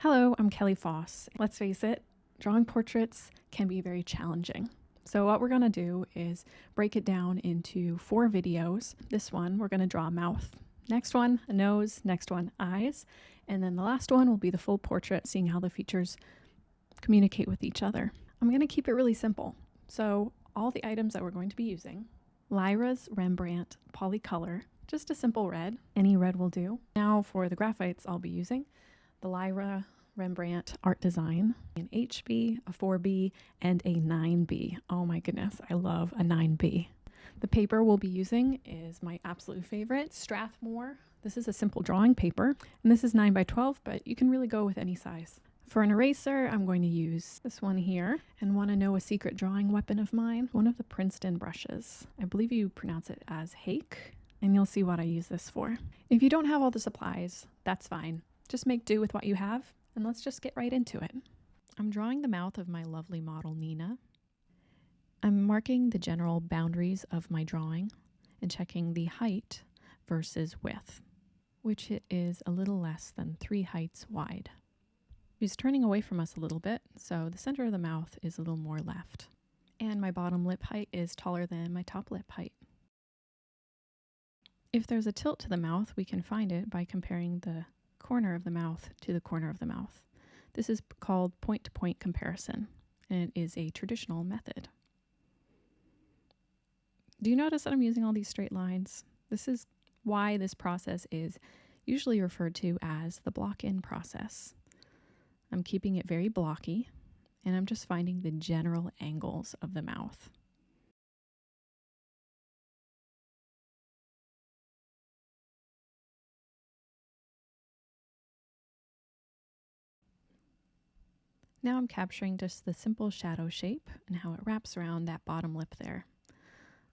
Hello, I'm Kelly Foss. Let's face it, drawing portraits can be very challenging. So what we're going to do is break it down into 4 videos. This one, we're going to draw a mouth. Next one, a nose. Next one, eyes. And then the last one will be the full portrait, seeing how the features communicate with each other. I'm going to keep it really simple. So all the items that we're going to be using: Lyra's Rembrandt Polycolor, just a simple red. Any red will do. Now for the graphites I'll be using: the Lyra Rembrandt Art Design, an HB, a 4B, and a 9B. Oh my goodness, I love a 9B. The paper we'll be using is my absolute favorite, Strathmore. This is a simple drawing paper, and this is 9 by 12, but you can really go with any size. For an eraser, I'm going to use this one here. And want to know a secret drawing weapon of mine? One of the Princeton brushes. I believe you pronounce it as hake, and you'll see what I use this for. If you don't have all the supplies, that's fine. Just make do with what you have, and let's just get right into it. I'm drawing the mouth of my lovely model, Nina. I'm marking the general boundaries of my drawing and checking the height versus width, which it is a little less than 3 heights wide. She's turning away from us a little bit, so the center of the mouth is a little more left. And my bottom lip height is taller than my top lip height. If there's a tilt to the mouth, we can find it by comparing the corner of the mouth to the corner of the mouth. This is called point-to-point comparison, and it is a traditional method. Do you notice that I'm using all these straight lines? This is why this process is usually referred to as the block-in process. I'm keeping it very blocky, and I'm just finding the general angles of the mouth. Now I'm capturing just the simple shadow shape and how it wraps around that bottom lip there.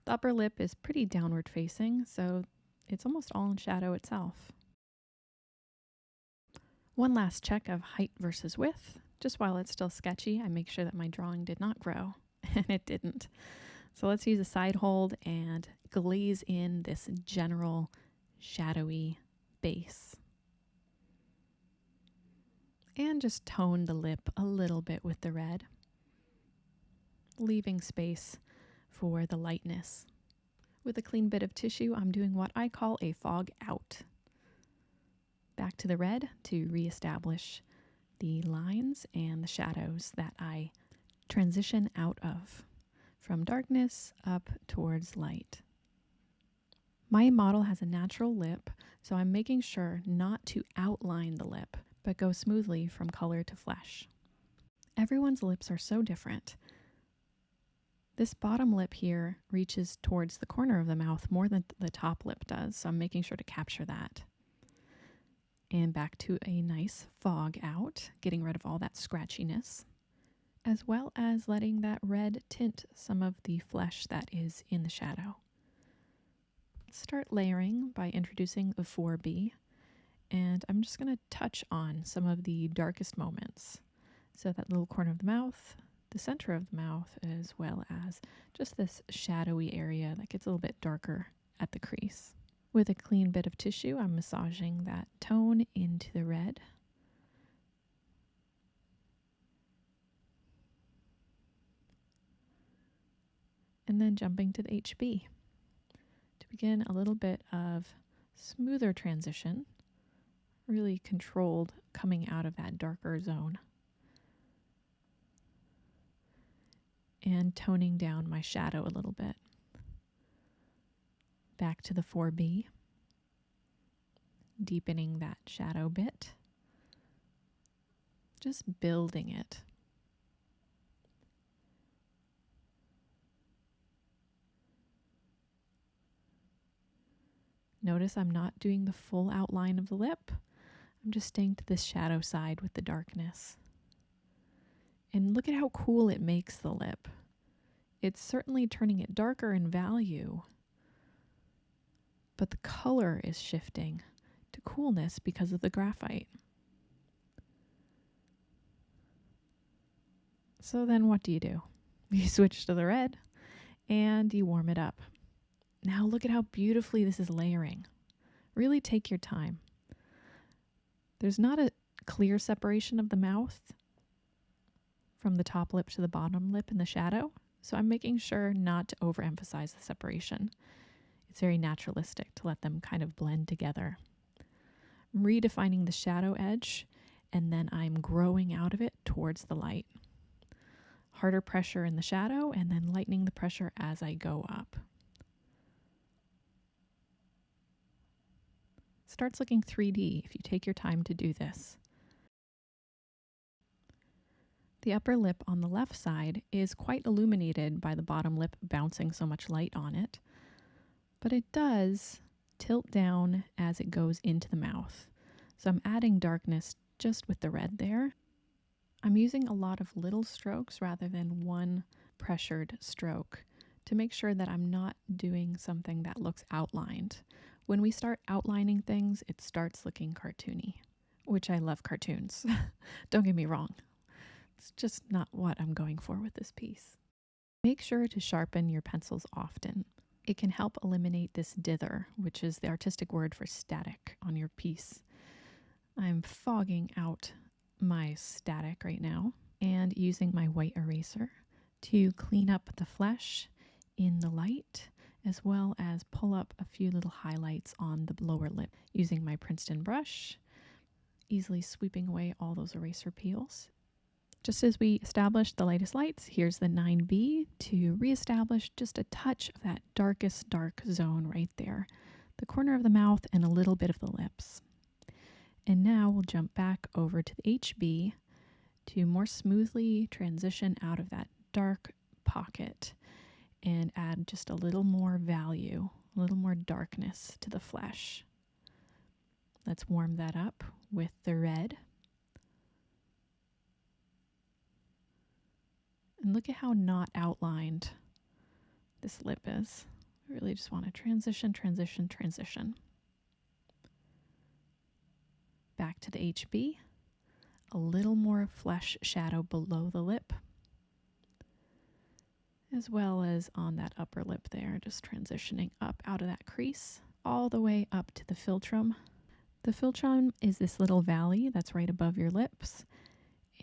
The upper lip is pretty downward facing, so it's almost all in shadow itself. One last check of height versus width. Just while it's still sketchy, I make sure that my drawing did not grow, and it didn't. So let's use a side hold and glaze in this general shadowy base. And just tone the lip a little bit with the red, leaving space for the lightness. With a clean bit of tissue, I'm doing what I call a fog out. Back to the red to reestablish the lines and the shadows that I transition out of, from darkness up towards light. My model has a natural lip, so I'm making sure not to outline the lip, but go smoothly from color to flesh. Everyone's lips are so different. This bottom lip here reaches towards the corner of the mouth more than the top lip does, so I'm making sure to capture that. And back to a nice fog out, getting rid of all that scratchiness, as well as letting that red tint some of the flesh that is in the shadow. Let's start layering by introducing the 4B. And I'm just going to touch on some of the darkest moments. So that little corner of the mouth, the center of the mouth, as well as just this shadowy area that gets a little bit darker at the crease. With a clean bit of tissue, I'm massaging that tone into the red. And then jumping to the HB to begin a little bit of smoother transition. Really controlled coming out of that darker zone. And toning down my shadow a little bit. Back to the 4B. Deepening that shadow bit. Just building it. Notice I'm not doing the full outline of the lip. I'm just staying to this shadow side with the darkness. And look at how cool it makes the lip. It's certainly turning it darker in value, but the color is shifting to coolness because of the graphite. So then what do? You switch to the red and you warm it up. Now look at how beautifully this is layering. Really take your time. There's not a clear separation of the mouth from the top lip to the bottom lip in the shadow. So I'm making sure not to overemphasize the separation. It's very naturalistic to let them kind of blend together. I'm redefining the shadow edge, and then I'm growing out of it towards the light. Harder pressure in the shadow, and then lightening the pressure as I go up. Starts looking 3D if you take your time to do this. The upper lip on the left side is quite illuminated by the bottom lip bouncing so much light on it, but it does tilt down as it goes into the mouth. So I'm adding darkness just with the red there. I'm using a lot of little strokes rather than one pressured stroke to make sure that I'm not doing something that looks outlined. When we start outlining things, it starts looking cartoony, which I love cartoons. Don't get me wrong. It's just not what I'm going for with this piece. Make sure to sharpen your pencils often. It can help eliminate this dither, which is the artistic word for static on your piece. I'm fogging out my static right now and using my white eraser to clean up the flesh in the light, as well as pull up a few little highlights on the lower lip using my Princeton brush, easily sweeping away all those eraser peels. Just as we established the lightest lights, here's the 9B to reestablish just a touch of that darkest dark zone right there, the corner of the mouth and a little bit of the lips. And now we'll jump back over to the HB to more smoothly transition out of that dark pocket and add just a little more value, a little more darkness to the flesh. Let's warm that up with the red. And look at how not outlined this lip is. I really just want to transition, transition, transition. Back to the HB. A little more flesh shadow below the lip, as well as on that upper lip there, just transitioning up out of that crease, all the way up to the Philtrum. The Philtrum is this little valley that's right above your lips,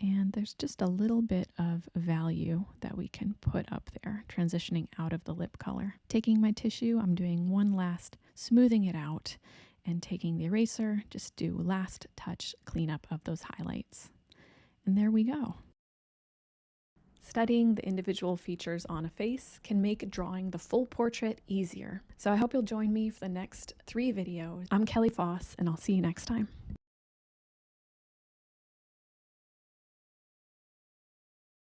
and there's just a little bit of value that we can put up there, transitioning out of the lip color. Taking my tissue, I'm doing one last smoothing it out, and taking the eraser, just do last touch cleanup of those highlights. And there we go. Studying the individual features on a face can make drawing the full portrait easier. So I hope you'll join me for the next 3 videos. I'm Kelly Foss, and I'll see you next time.